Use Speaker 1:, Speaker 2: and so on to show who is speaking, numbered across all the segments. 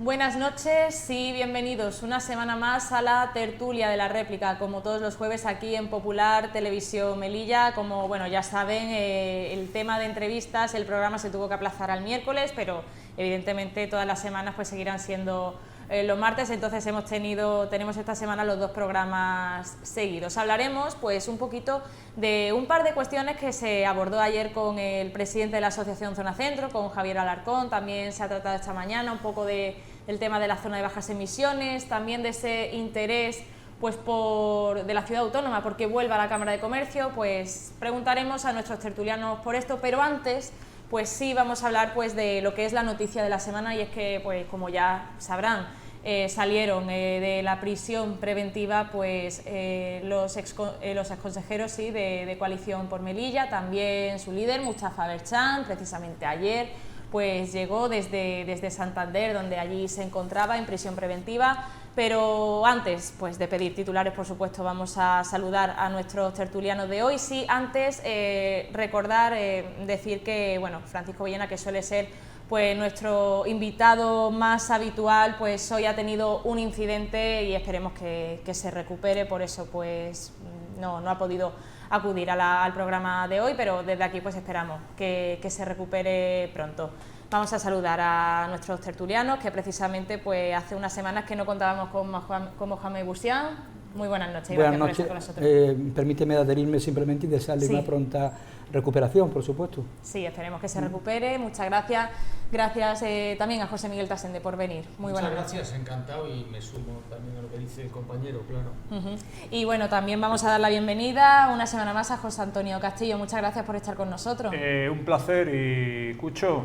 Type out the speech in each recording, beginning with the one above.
Speaker 1: Buenas noches y bienvenidos una semana más a la tertulia de la réplica, como todos los jueves aquí en Popular Televisión Melilla. Como bueno, ya saben, el tema de entrevistas, el programa se tuvo que aplazar al miércoles, pero evidentemente todas las semanas pues seguirán siendo los martes, entonces tenemos esta semana los dos programas seguidos. Hablaremos pues un poquito de un par de cuestiones que se abordó ayer con el presidente de la Asociación Zona Centro, con Javier Alarcón. También se ha tratado esta mañana un poco del tema de la zona de bajas emisiones, también de ese interés pues de la ciudad autónoma porque vuelva a la Cámara de Comercio. Pues preguntaremos a nuestros tertulianos por esto, pero antes pues sí vamos a hablar pues de lo que es la noticia de la semana, y es que pues como ya sabrán, salieron de la prisión preventiva pues los exconsejeros de Coalición por Melilla, también su líder Mustafa Berchan. Precisamente ayer pues llegó desde Santander, donde allí se encontraba en prisión preventiva. Pero antes pues de pedir titulares, por supuesto, vamos a saludar a nuestros tertulianos de hoy. Sí, antes recordar, decir que bueno, Francisco Villena, que suele ser pues nuestro invitado más habitual, pues hoy ha tenido un incidente y esperemos que se recupere. Por eso pues no ha podido acudir al programa de hoy, pero desde aquí pues esperamos que se recupere pronto. Vamos a saludar a nuestros tertulianos, que precisamente pues hace unas semanas que no contábamos con Mohamed Bouchian. Muy buenas noches.
Speaker 2: Buenas noches. Por estar con nosotros. Permíteme adherirme simplemente y desearle una pronta recuperación, por supuesto.
Speaker 1: Sí, esperemos que se recupere. Muchas gracias. Gracias también a José Miguel Tasende por venir. Muy buenas noches.
Speaker 3: Muchas gracias, encantado, y me sumo también a lo que dice el compañero, claro.
Speaker 1: Y bueno, también vamos a dar la bienvenida una semana más a José Antonio Castillo. Muchas gracias por estar con nosotros.
Speaker 4: Un placer, y Cucho,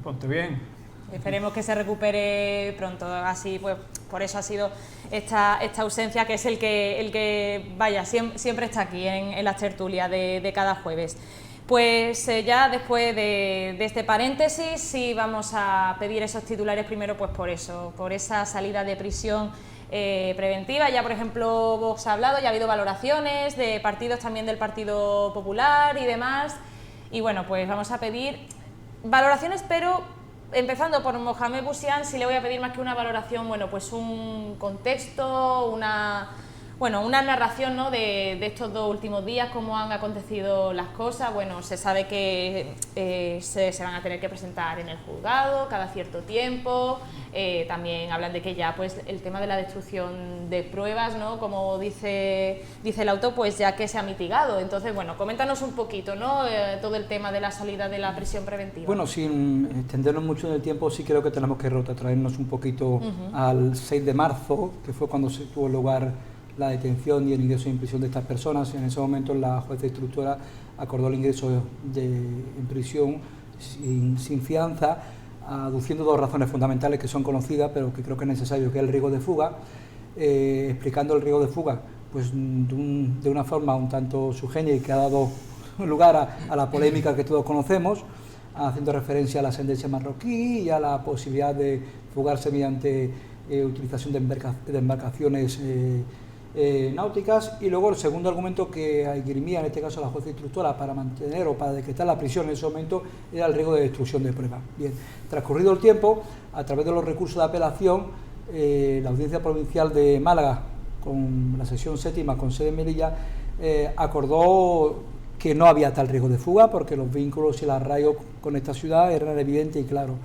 Speaker 4: ponte bien.
Speaker 1: Esperemos que se recupere pronto, así pues por eso ha sido esta ausencia, que es el que vaya, siempre está aquí en las tertulias de cada jueves. Pues ya después de este paréntesis, sí vamos a pedir esos titulares primero pues por esa salida de prisión preventiva. Ya por ejemplo Vox ha hablado, ya ha habido valoraciones de partidos también del Partido Popular y demás, y bueno, pues vamos a pedir valoraciones, pero empezando por Mohamed Bouchian, sí le voy a pedir más que una valoración, bueno, pues un contexto, una narración, ¿no?, de estos dos últimos días, cómo han acontecido las cosas. Bueno, se sabe que se van a tener que presentar en el juzgado cada cierto tiempo. También hablan de que ya pues el tema de la destrucción de pruebas, ¿no?, como dice el autor, pues ya que se ha mitigado. Entonces, bueno, coméntanos un poquito, ¿no?, todo el tema de la salida de la prisión preventiva.
Speaker 2: Bueno, sin extendernos mucho en el tiempo, sí creo que tenemos que traernos un poquito al 6 de marzo, que fue cuando se tuvo lugar la detención y el ingreso en prisión de estas personas. En ese momento la jueza instructora acordó el ingreso en prisión sin fianza, aduciendo dos razones fundamentales que son conocidas, pero que creo que es necesario, que es el riesgo de fuga, explicando el riesgo de fuga pues de una forma un tanto subgénea y que ha dado lugar a la polémica que todos conocemos, haciendo referencia a la sentencia marroquí y a la posibilidad de fugarse mediante utilización de embarcaciones náuticas. Y luego el segundo argumento que esgrimía en este caso la jueza instructora para mantener o para decretar la prisión en ese momento era el riesgo de destrucción de pruebas. Bien, transcurrido el tiempo, a través de los recursos de apelación, la Audiencia Provincial de Málaga, con la sección séptima con sede en Melilla, acordó que no había tal riesgo de fuga porque los vínculos y el arraigo con esta ciudad eran evidentes y claros,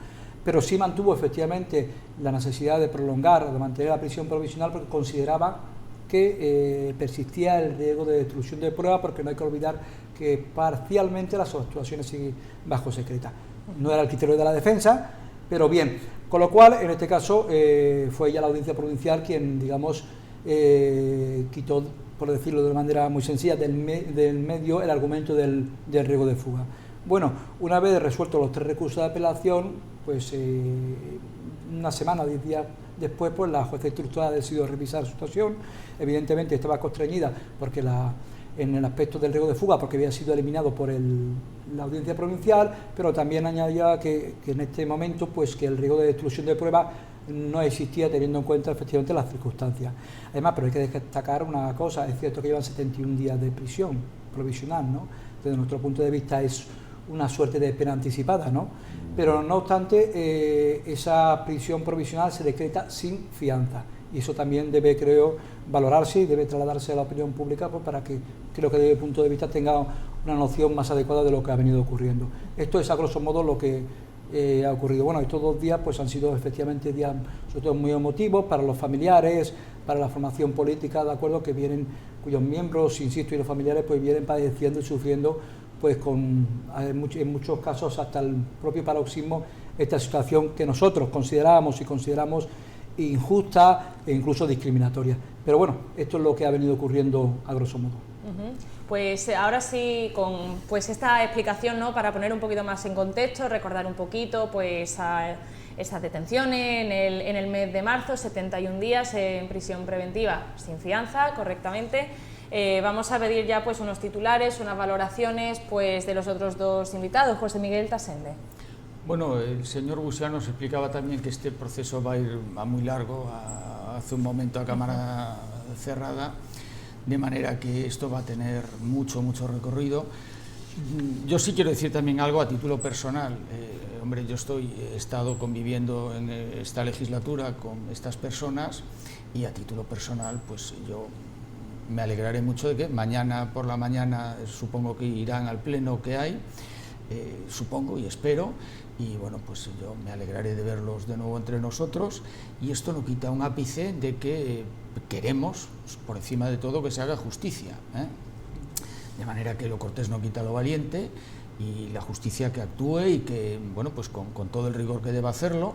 Speaker 2: pero sí mantuvo efectivamente la necesidad de prolongar o de mantener la prisión provisional porque consideraba que persistía el riesgo de destrucción de pruebas, porque no hay que olvidar que parcialmente las actuaciones siguen bajo secreta. No era el criterio de la defensa, pero bien, con lo cual en este caso fue ya la Audiencia Provincial quien, digamos, quitó, por decirlo de una manera muy sencilla, del medio el argumento del riesgo de fuga. Bueno, una vez resueltos los tres recursos de apelación, pues una semana, 10 días después, pues la jueza instructora ha decidido revisar su situación. Evidentemente estaba constreñida porque en el aspecto del riesgo de fuga, porque había sido eliminado por la Audiencia Provincial, pero también añadía que en este momento pues que el riesgo de destrucción de pruebas no existía, teniendo en cuenta efectivamente las circunstancias. Además, pero hay que destacar una cosa: es cierto que llevan 71 días de prisión provisional, ¿no? Desde nuestro punto de vista es una suerte de pena anticipada, ¿no? Pero no obstante, esa prisión provisional se decreta sin fianza, y eso también debe, creo, valorarse y debe trasladarse a la opinión pública, pues, para que, creo que desde mi punto de vista, tenga una noción más adecuada de lo que ha venido ocurriendo. Esto es a grosso modo lo que ha ocurrido. Bueno, estos 2 días pues han sido efectivamente días sobre todo muy emotivos para los familiares, para la formación política, de acuerdo, que vienen, cuyos miembros, insisto, y los familiares pues vienen padeciendo y sufriendo, pues en muchos casos hasta el propio paroxismo, esta situación que nosotros consideramos injusta e incluso discriminatoria. Pero bueno, esto es lo que ha venido ocurriendo a grosso modo.
Speaker 1: Pues ahora sí, con pues esta explicación, ¿no?, para poner un poquito más en contexto, recordar un poquito pues esas detenciones en el mes de marzo, 71 días en prisión preventiva sin fianza, correctamente. Vamos a pedir ya pues unos titulares, unas valoraciones pues de los otros 2 invitados. José Miguel Tasende.
Speaker 3: Bueno, el señor Busián nos explicaba también que este proceso va a ir a muy largo, hace un momento a cámara cerrada, de manera que esto va a tener mucho recorrido. Yo sí quiero decir también algo a título personal. Hombre, he estado conviviendo en esta legislatura con estas personas, y a título personal pues yo me alegraré mucho de que mañana por la mañana supongo que irán al pleno que hay, supongo y espero, y bueno, pues yo me alegraré de verlos de nuevo entre nosotros, y esto no quita un ápice de que queremos, por encima de todo, que se haga justicia, ¿eh? De manera que lo cortés no quita lo valiente, y la justicia que actúe y que, bueno, pues con todo el rigor que deba hacerlo.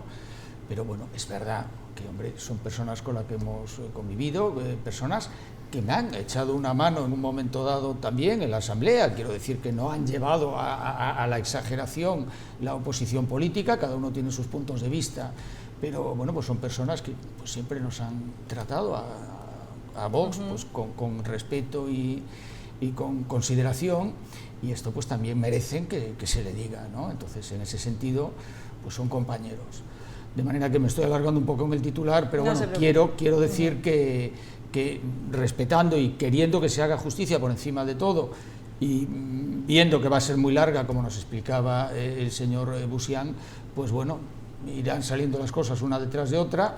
Speaker 3: Pero bueno, es verdad que, hombre, son personas con las que hemos convivido, personas que me han echado una mano en un momento dado también en la Asamblea. Quiero decir que no han llevado a la exageración la oposición política, cada uno tiene sus puntos de vista, pero bueno, pues son personas que pues siempre nos han tratado a Vox pues con respeto y con consideración, y esto pues también merecen que se le diga, ¿no? Entonces, en ese sentido, pues son compañeros. De manera que me estoy alargando un poco en el titular, pero bueno, quiero decir que respetando y queriendo que se haga justicia por encima de todo, y viendo que va a ser muy larga, como nos explicaba el señor Busián, pues bueno, irán saliendo las cosas una detrás de otra,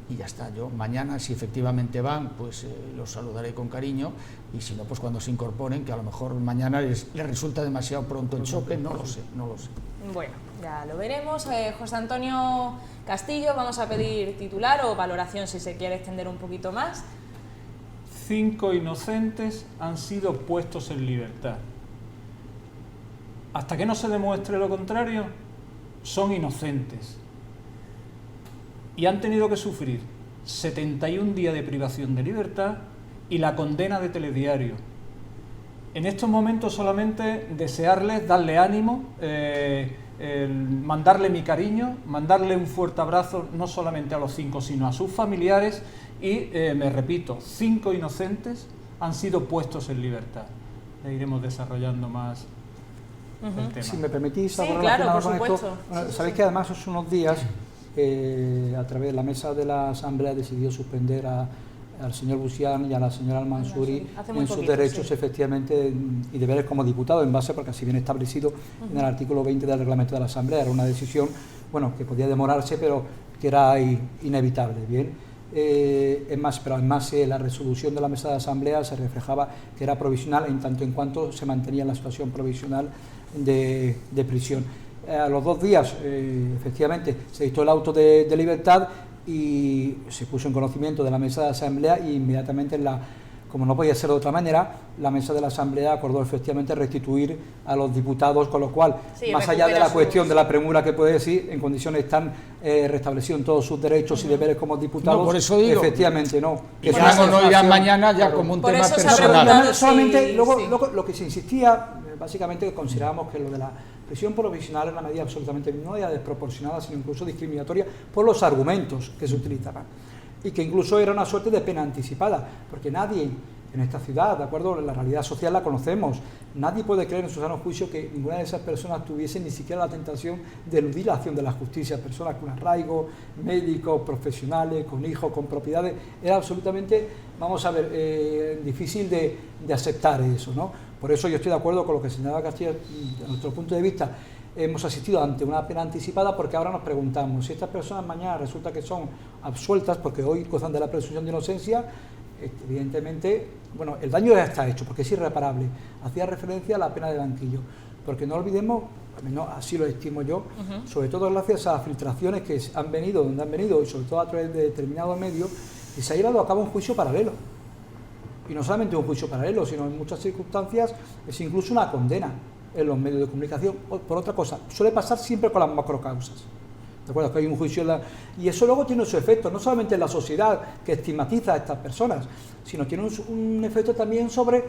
Speaker 3: y ya está. Yo mañana, si efectivamente van, pues los saludaré con cariño, y si no, pues cuando se incorporen, que a lo mejor mañana les resulta demasiado pronto el choque, no lo sé.
Speaker 1: Bueno, ya lo veremos. José Antonio Castillo, vamos a pedir titular o valoración, si se quiere extender un poquito más.
Speaker 4: 5 inocentes han sido puestos en libertad. Hasta que no se demuestre lo contrario, son inocentes. Y han tenido que sufrir 71 días de privación de libertad y la condena de Telediario. En estos momentos solamente desearles, darle ánimo, mandarle mi cariño, mandarle un fuerte abrazo, no solamente a los 5, sino a sus familiares, y me repito, 5 inocentes han sido puestos en libertad. Iremos desarrollando más el tema.
Speaker 2: Si me permitís,
Speaker 1: sí, claro, por supuesto.
Speaker 2: Bueno, sabéis que además hace unos días, a través de la mesa de la Asamblea, decidió suspender al señor Busián y a la señora Al-Mansuri en sus derechos, efectivamente, y deberes como diputado, en base, porque así viene establecido en el artículo 20 del reglamento de la Asamblea. Era una decisión, bueno, que podía demorarse, pero que era inevitable, ¿bien? Es más, pero además la resolución de la mesa de la Asamblea se reflejaba que era provisional en tanto en cuanto se mantenía la situación provisional de prisión. A los 2 días, efectivamente, se dictó el auto de libertad y se puso en conocimiento de la mesa de la Asamblea, y inmediatamente, como no podía ser de otra manera, la mesa de la Asamblea acordó efectivamente restituir a los diputados, con lo cual, sí, más allá de la cuestión de la premura que puede decir, en condiciones están restablecidos en todos sus derechos y deberes como diputados.
Speaker 3: No, por eso digo,
Speaker 2: efectivamente, no.
Speaker 3: Que no irán mañana ya, claro, como un tema personal.
Speaker 2: Solamente, luego lo que se insistía, básicamente considerábamos que lo de la prisión provisional era una medida absolutamente no ya desproporcionada, sino incluso discriminatoria por los argumentos que se utilizaban, y que incluso era una suerte de pena anticipada, porque nadie en esta ciudad, de acuerdo, la realidad social la conocemos, nadie puede creer en su sano juicio que ninguna de esas personas tuviese ni siquiera la tentación de eludir la acción de la justicia. Personas con arraigo, médicos, profesionales, con hijos, con propiedades, era absolutamente, vamos a ver, difícil de aceptar eso, ¿no? Por eso yo estoy de acuerdo con lo que señalaba Castilla. Desde nuestro punto de vista, hemos asistido ante una pena anticipada, porque ahora nos preguntamos si estas personas mañana resulta que son absueltas, porque hoy gozan de la presunción de inocencia. Evidentemente, bueno, el daño ya está hecho, porque es irreparable. Hacía referencia a la pena de banquillo, porque no olvidemos, así lo estimo yo, sobre todo gracias a filtraciones que han venido donde han venido, y sobre todo a través de determinados medios, y se ha llevado a cabo un juicio paralelo. Y no solamente un juicio paralelo, sino en muchas circunstancias es incluso una condena en los medios de comunicación. Por otra cosa, suele pasar siempre con las macrocausas. ¿De acuerdo? Que hay un juicio y eso luego tiene su efecto, no solamente en la sociedad que estigmatiza a estas personas, sino tiene un efecto también sobre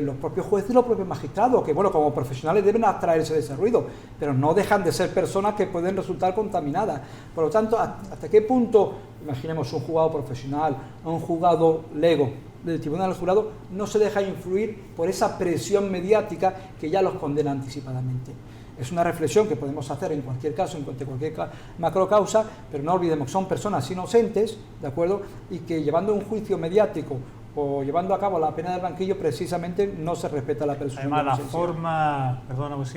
Speaker 2: los propios jueces y los propios magistrados, que bueno, como profesionales deben abstraerse de ese ruido, pero no dejan de ser personas que pueden resultar contaminadas. Por lo tanto, ¿hasta qué punto, imaginemos un juzgado profesional o un juzgado lego del Tribunal del Jurado, no se deja influir por esa presión mediática que ya los condena anticipadamente? Es una reflexión que podemos hacer en cualquier caso, en cualquier macrocausa, pero no olvidemos que son personas inocentes, ¿de acuerdo? Y que llevando un juicio mediático o llevando a cabo la pena del banquillo, precisamente no se respeta la presunción.
Speaker 4: Además,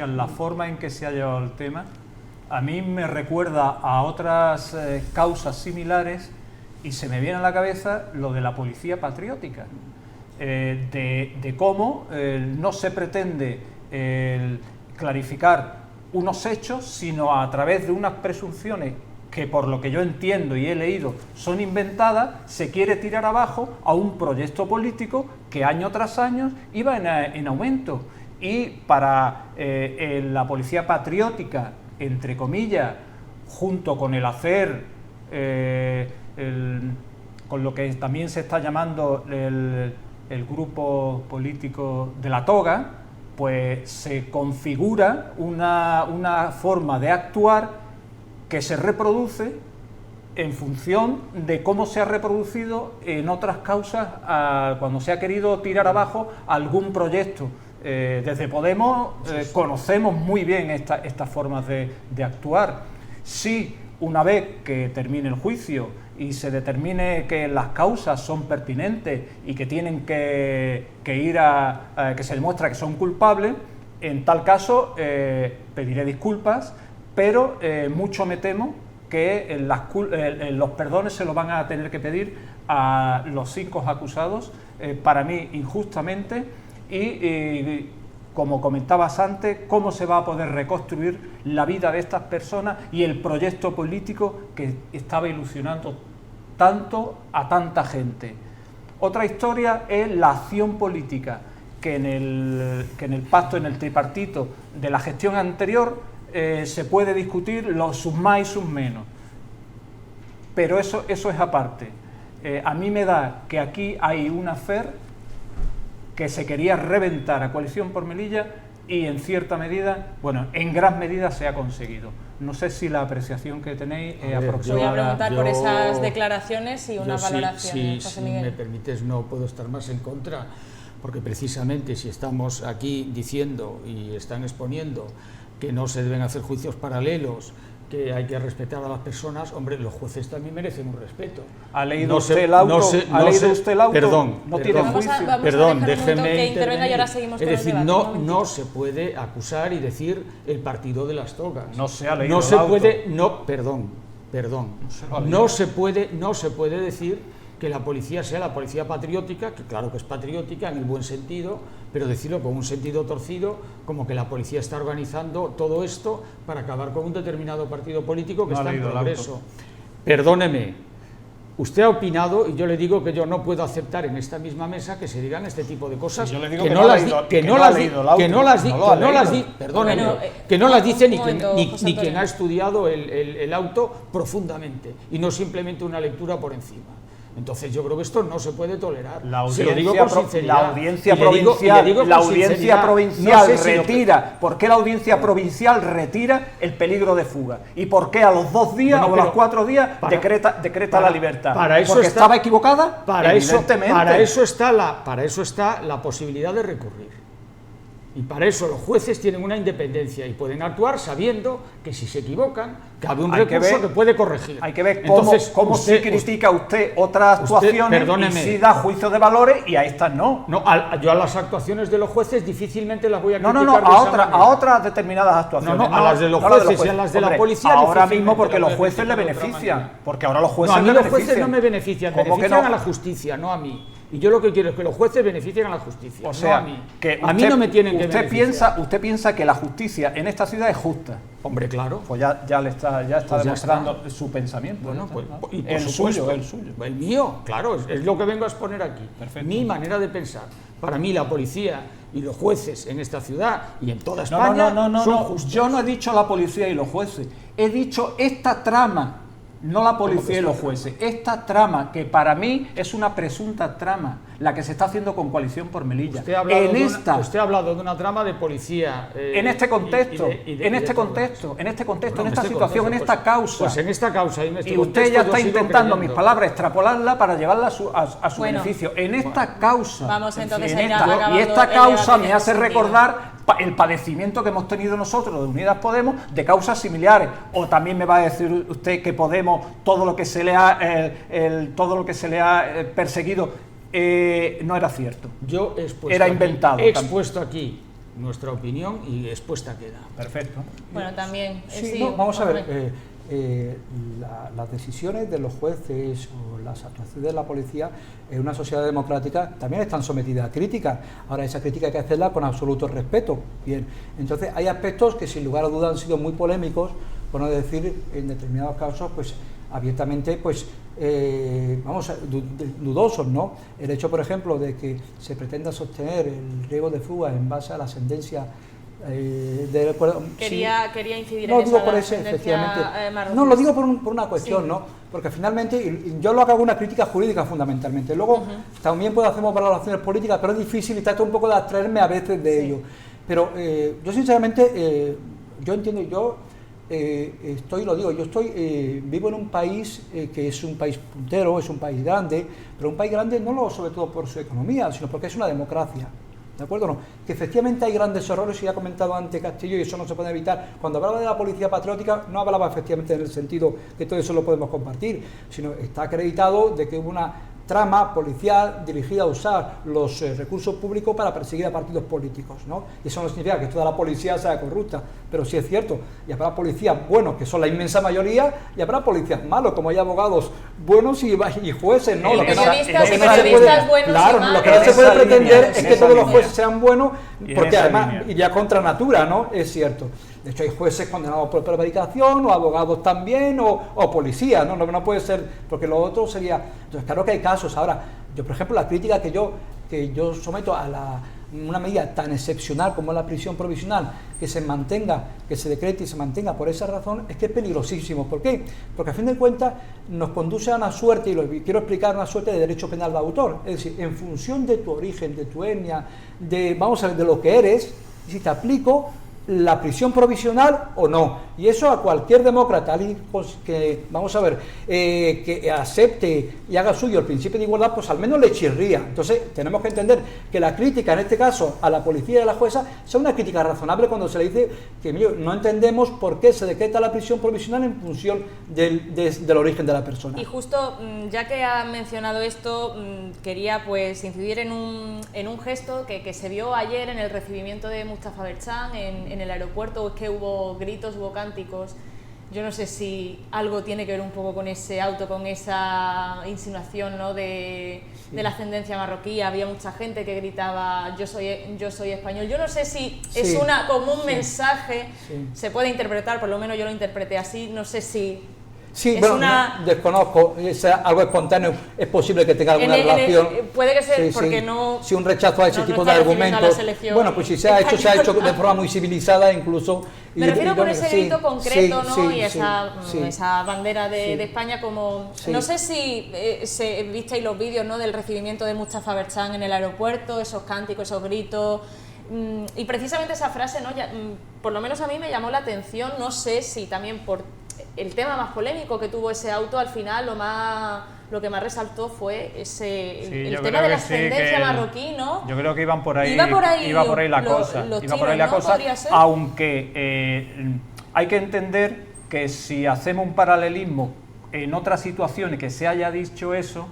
Speaker 4: la forma en que se ha llevado el tema, a mí me recuerda a otras causas similares, y se me viene a la cabeza lo de la policía patriótica, de cómo no se pretende clarificar unos hechos, sino a través de unas presunciones que, por lo que yo entiendo y he leído, son inventadas, se quiere tirar abajo a un proyecto político que año tras año iba en aumento. Y para la policía patriótica, entre comillas, junto con el hacer, con lo que también se está llamando el grupo político de la toga, pues se configura una forma de actuar que se reproduce en función de cómo se ha reproducido en otras causas cuando se ha querido tirar abajo algún proyecto. Desde Podemos conocemos muy bien estas formas de actuar. Si una vez que termine el juicio y se determine que las causas son pertinentes y que tienen que ir que se demuestra que son culpables, en tal caso pediré disculpas, pero mucho me temo que los perdones se los van a tener que pedir a los 5 acusados, para mí injustamente, y como comentabas antes, cómo se va a poder reconstruir la vida de estas personas y el proyecto político que estaba ilusionando tanto a tanta gente. Otra historia es la acción política, que en el pacto, en el tripartito de la gestión anterior, se puede discutir sus más y sus menos. Pero eso es aparte. A mí me da que aquí hay una FER que se quería reventar a Coalición por Melilla y en cierta medida, bueno, en gran medida se ha conseguido. No sé si la apreciación que tenéis es aproximada.
Speaker 1: Voy a preguntar por esas declaraciones y una valoración.
Speaker 3: Si me permites, no puedo estar más en contra, porque precisamente si estamos aquí diciendo y están exponiendo que no se deben hacer juicios paralelos, que hay que respetar a las personas, hombre, los jueces también merecen un respeto.
Speaker 4: ¿Ha leído usted el auto? ¿Ha leído usted el auto?
Speaker 3: Perdón,
Speaker 4: no tiene juicio.
Speaker 3: Perdón, déjeme
Speaker 1: que intervenga y ahora seguimos con el debate.
Speaker 3: No se puede acusar y decir el partido de las togas.
Speaker 4: No se ha leído
Speaker 3: no se
Speaker 4: el auto.
Speaker 3: Puede, no se puede decir que la policía sea la policía patriótica, que claro que es patriótica en el buen sentido, pero decirlo con un sentido torcido, como que la policía está organizando todo esto para acabar con un determinado partido político que está en progreso. Perdóneme, usted ha opinado y yo le digo que yo no puedo aceptar en esta misma mesa que se digan este tipo de cosas, que no las dice ni quien ha estudiado el auto profundamente y no simplemente una lectura por encima. Entonces yo creo que esto no se puede tolerar.
Speaker 4: La audiencia provincial retira. ¿Por qué la audiencia provincial retira el peligro de fuga? ¿Y por qué a los 2 días o a los 4 días decreta la libertad? ¿Porque estaba equivocada?
Speaker 3: Para eso está la posibilidad de recurrir. Y para eso los jueces tienen una independencia y pueden actuar sabiendo que si se equivocan, cabe un recurso que puede corregir.
Speaker 5: Hay que ver cómo sí critica usted otras actuaciones y sí da juicio de valores y a estas no.
Speaker 3: Yo a las actuaciones de los jueces difícilmente las voy a criticar.
Speaker 5: A otras determinadas actuaciones.
Speaker 3: A las de los jueces y a las de la policía.
Speaker 5: Ahora mismo porque los jueces le benefician. Porque ahora los jueces
Speaker 3: a mí los jueces no me benefician, benefician a la justicia, no a mí. Y yo lo que quiero es que los jueces beneficien a la justicia,
Speaker 5: o sea,
Speaker 3: no a mí.
Speaker 5: Que
Speaker 3: a mí no me tienen que beneficiar.
Speaker 5: Usted piensa que la justicia en esta ciudad es justa.
Speaker 3: Hombre, claro.
Speaker 5: Pues ya está demostrando su pensamiento.
Speaker 3: Bueno, pues, y por
Speaker 5: el
Speaker 3: supuesto,
Speaker 5: suyo.
Speaker 3: El mío, claro, es lo que vengo a exponer aquí.
Speaker 5: Perfecto.
Speaker 3: Mi manera de pensar. Para mí la policía y los jueces en esta ciudad y en toda España son justos.
Speaker 5: Yo no he dicho la policía y los jueces. He dicho esta trama. No la policía y los jueces. Esta trama, que para mí es una presunta trama, la que se está haciendo con Coalición por Melilla.
Speaker 3: Usted ha hablado de una trama de policía.
Speaker 5: En este contexto, en esta situación, en esta causa.
Speaker 3: Pues en esta causa.
Speaker 5: Y usted ya está intentando, mis palabras, extrapolarla para llevarla a su beneficio. En esta causa.
Speaker 1: Vamos entonces
Speaker 5: y esta causa me hace recordar el padecimiento que hemos tenido nosotros de Unidas Podemos de causas similares. O también me va a decir usted que Podemos, todo lo que se le ha perseguido no era cierto. Era inventado.
Speaker 3: He expuesto aquí nuestra opinión y expuesta queda.
Speaker 5: Perfecto.
Speaker 1: Bueno, también.
Speaker 2: Vamos a ver. Las decisiones de los jueces o las actuaciones de la policía en una sociedad democrática también están sometidas a crítica. Ahora, esa crítica hay que hacerla con absoluto respeto. Bien, entonces hay aspectos que sin lugar a dudas han sido muy polémicos, por no decir en determinados casos, pues abiertamente, pues dudosos, ¿no? El hecho, por ejemplo, de que se pretenda sostener el riesgo de fuga en base a la sentencia
Speaker 1: quería incidir
Speaker 2: no,
Speaker 1: en
Speaker 2: digo
Speaker 1: esa
Speaker 2: por eso, efectivamente. No, lo digo por una cuestión, sí. ¿No? Porque finalmente, yo lo hago una crítica jurídica fundamentalmente. Luego, también hacemos valoraciones políticas, pero es difícil y trato un poco de abstraerme a veces de ello. Pero yo sinceramente, yo entiendo, yo vivo en un país que es un país puntero, es un país grande, pero un país grande no sobre todo por su economía, sino porque es una democracia. ¿De acuerdo? No. Que efectivamente hay grandes errores, y ya ha comentado antes Castillo, y eso no se puede evitar. Cuando hablaba de la policía patriótica, no hablaba efectivamente en el sentido que todo eso lo podemos compartir, sino está acreditado de que hubo una trama policial dirigida a usar los recursos públicos para perseguir a partidos políticos, ¿no? Y eso no significa que toda la policía sea corrupta, pero sí es cierto, y habrá policías buenos, que son la inmensa mayoría, y habrá policías malos, como hay abogados buenos y jueces, ¿no?
Speaker 1: Periodistas buenos
Speaker 2: claro,
Speaker 1: y malos.
Speaker 2: lo que no se puede pretender es que todos los jueces sean buenos, porque además iría contra natura, ¿no? Es cierto. De hecho, hay jueces condenados por prevaricación, o abogados también, o policías, ¿no? No puede ser, porque lo otro sería... Entonces, claro que hay casos. Ahora, yo, por ejemplo, la crítica que yo someto a una medida tan excepcional como es la prisión provisional, que se decrete y se mantenga por esa razón, es que es peligrosísimo. ¿Por qué? Porque a fin de cuentas nos conduce a una suerte, y quiero explicar una suerte de derecho penal de autor. Es decir, en función de tu origen, de tu etnia, de lo que eres, si te aplico la prisión provisional o no. Y eso a cualquier demócrata que, que acepte y haga suyo el principio de igualdad, pues al menos le chirría. Entonces tenemos que entender que la crítica, en este caso, a la policía y a la jueza, sea una crítica razonable cuando se le dice que no entendemos por qué se decreta la prisión provisional en función del origen de la persona.
Speaker 1: Y justo, ya que ha mencionado esto, quería pues incidir en un gesto que se vio ayer en el recibimiento de Mustafa Berchan en el aeropuerto. Es que hubo gritos, hubo cánticos. Yo no sé si algo tiene que ver un poco con ese auto, con esa insinuación, ¿no? de la ascendencia marroquí. Había mucha gente que gritaba yo soy español. Yo no sé si es como un mensaje, se puede interpretar, por lo menos yo lo interpreté así, no sé si...
Speaker 2: Sí, bueno, desconozco, es algo espontáneo, es posible que tenga alguna relación.
Speaker 1: Puede que sea porque no...
Speaker 2: Si un rechazo a ese tipo de argumentos... Bueno, pues si se ha hecho de forma muy civilizada incluso...
Speaker 1: Me refiero por ese grito concreto, ¿no? Y esa bandera de España como... No sé si visteis los vídeos, ¿no? Del recibimiento de Mustafa Berchan en el aeropuerto, esos cánticos, esos gritos... Y precisamente esa frase, ¿no? Por lo menos a mí me llamó la atención, no sé si también por... el tema más polémico que tuvo ese auto, al final lo más lo que más resaltó fue el
Speaker 5: yo
Speaker 1: tema
Speaker 5: creo
Speaker 1: de la
Speaker 5: que sí,
Speaker 1: ascendencia
Speaker 5: que
Speaker 1: marroquí, ¿no?
Speaker 5: Yo creo que iban por ahí,
Speaker 1: Iba por ahí
Speaker 5: la
Speaker 1: los
Speaker 5: cosa,
Speaker 1: tiros, ¿no? ¿Podría ser?
Speaker 5: aunque hay que entender que si hacemos un paralelismo en otras situaciones que se haya dicho eso,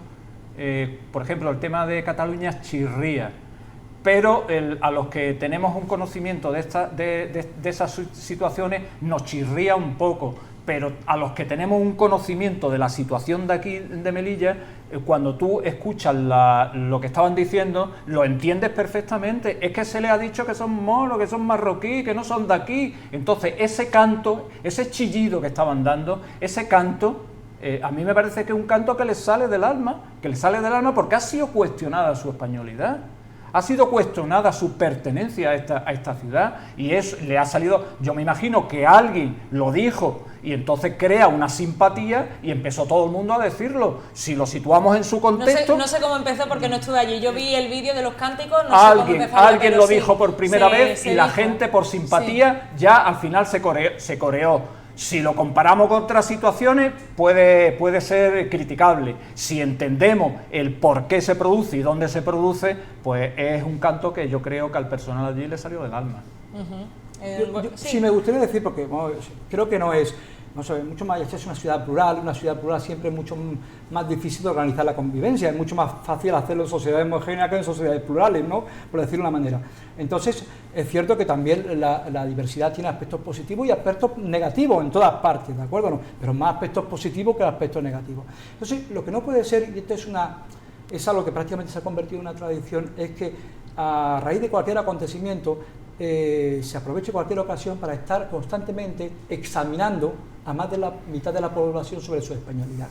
Speaker 5: por ejemplo, el tema de Cataluña chirría, pero a los que tenemos un conocimiento de esas situaciones nos chirría un poco, pero a los que tenemos un conocimiento de la situación de aquí de Melilla, cuando tú escuchas lo que estaban diciendo, lo entiendes perfectamente. Es que se les ha dicho que son moros, que son marroquíes, que no son de aquí. Entonces ese canto, ese chillido que estaban dando, ese canto, a mí me parece que es un canto que les sale del alma, porque ha sido cuestionada su españolidad. Ha sido cuestionada su pertenencia a esta ciudad y le ha salido, yo me imagino que alguien lo dijo y entonces crea una simpatía y empezó todo el mundo a decirlo. Si lo situamos en su contexto...
Speaker 1: No sé cómo empezó porque no estuve allí, yo vi el vídeo de los cánticos, no sé cómo empezó.
Speaker 5: Alguien lo dijo por primera vez y la gente por simpatía ya al final se coreó. Si lo comparamos con otras situaciones, puede ser criticable. Si entendemos el por qué se produce y dónde se produce, pues es un canto que yo creo que al personal allí le salió del alma.
Speaker 2: Sí, me gustaría decir, porque bueno, creo que no es mucho más, esta es una ciudad plural siempre es mucho más difícil de organizar la convivencia, es mucho más fácil hacerlo en sociedades homogéneas que en sociedades plurales, ¿no? Por decirlo de una manera. Entonces, es cierto que también la diversidad tiene aspectos positivos y aspectos negativos en todas partes, ¿de acuerdo? ¿No? Pero más aspectos positivos que aspectos negativos. Entonces, lo que no puede ser, y esto es algo que prácticamente se ha convertido en una tradición, es que a raíz de cualquier acontecimiento se aproveche cualquier ocasión para estar constantemente examinando a más de la mitad de la población sobre su españolidad.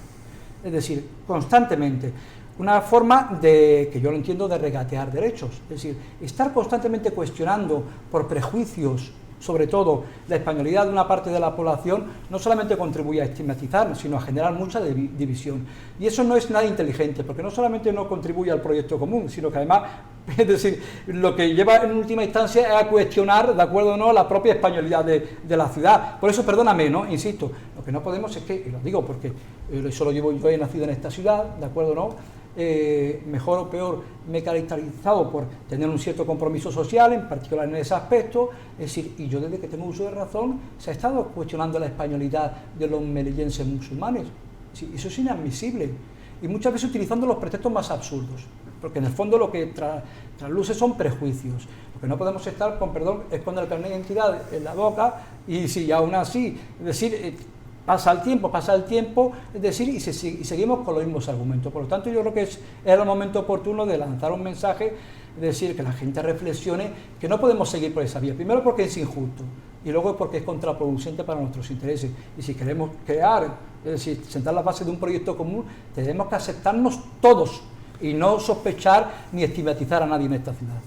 Speaker 2: Es decir, constantemente. Una forma de, que yo lo entiendo, de regatear derechos. Es decir, estar constantemente cuestionando por prejuicios, sobre todo la españolidad de una parte de la población, no solamente contribuye a estigmatizar, sino a generar mucha división. Y eso no es nada inteligente, porque no solamente no contribuye al proyecto común, sino que además, es decir, lo que lleva en última instancia es a cuestionar, de acuerdo o no, la propia españolidad de la ciudad. Por eso, perdóname, ¿no? Insisto, lo que no podemos es que, y lo digo porque eso lo llevo, yo he nacido en esta ciudad, ¿de acuerdo o no? Mejor o peor me he caracterizado por tener un cierto compromiso social, en particular en ese aspecto, es decir, y yo desde que tengo uso de razón se ha estado cuestionando la españolidad de los melillenses musulmanes. Sí, eso es inadmisible, y muchas veces utilizando los pretextos más absurdos, porque en el fondo lo que trasluce son prejuicios. Lo que no podemos estar, con perdón, es con el carnet de identidad en la boca, y si aún así, es decir, pasa el tiempo, es decir, y seguimos con los mismos argumentos. Por lo tanto, yo creo que es el momento oportuno de lanzar un mensaje, es decir, que la gente reflexione que no podemos seguir por esa vía. Primero porque es injusto, y luego porque es contraproducente para nuestros intereses. Y si queremos crear, es decir, sentar las bases de un proyecto común, tenemos que aceptarnos todos y no sospechar ni estigmatizar a nadie en esta ciudad.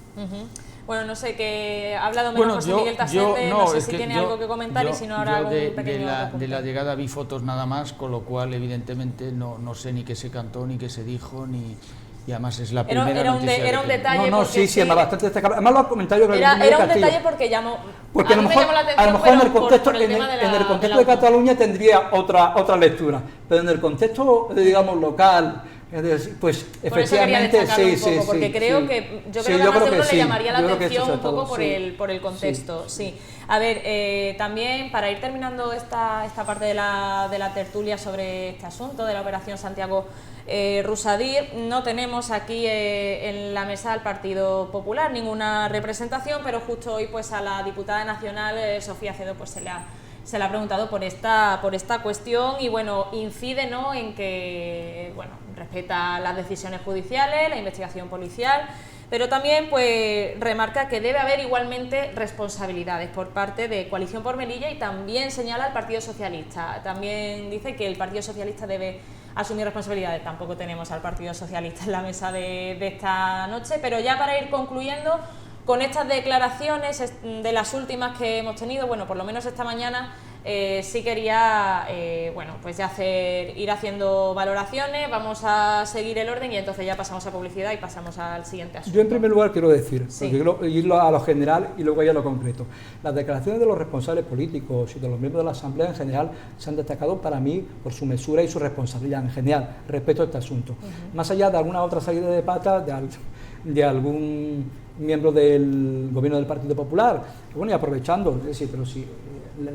Speaker 1: Bueno, no sé, que ha hablado menos José Miguel Tasende, no sé si tiene algo que comentar, y si no ahora algún pequeño
Speaker 3: de la llegada vi fotos nada más, con lo cual evidentemente no sé ni qué se cantó, ni qué se dijo, y además es la primera noticia.
Speaker 1: Era un detalle.
Speaker 2: Sí, bastante destacable. Además los comentarios que
Speaker 1: era un detalle porque llamó,
Speaker 2: porque a mí me llamó la atención, a lo mejor en el contexto de Cataluña tendría otra lectura, pero en el contexto, digamos, local, pues efectivamente
Speaker 1: sí, porque creo que yo creo que a más de uno le llamaría la atención un poco por el contexto. Sí. A ver, también para ir terminando esta parte de la tertulia sobre este asunto de la operación Santiago Rusadir, no tenemos aquí en la mesa al Partido Popular ninguna representación, pero justo hoy pues a la diputada nacional Sofía Acedo pues se le ha preguntado por esta cuestión, y bueno, incide, ¿no?, en que respeta las decisiones judiciales, la investigación policial, pero también pues remarca que debe haber igualmente responsabilidades por parte de Coalición por Melilla, y también señala al Partido Socialista. También dice que el Partido Socialista debe asumir responsabilidades. Tampoco tenemos al Partido Socialista en la mesa de esta noche, pero ya para ir concluyendo, Con estas declaraciones, de las últimas que hemos tenido, bueno, por lo menos esta mañana, sí quería, bueno, pues ya ir haciendo valoraciones, vamos a seguir el orden y entonces ya pasamos a publicidad y pasamos al siguiente asunto.
Speaker 2: Yo en primer lugar quiero decir,
Speaker 1: sí,
Speaker 2: ir a lo general y luego ir a lo concreto. Las declaraciones de los responsables políticos y de los miembros de la Asamblea en general se han destacado para mí por su mesura y su responsabilidad en general respecto a este asunto. Más allá de alguna otra salida de pata de algún miembro del gobierno del Partido Popular, bueno, y aprovechando, es decir, pero si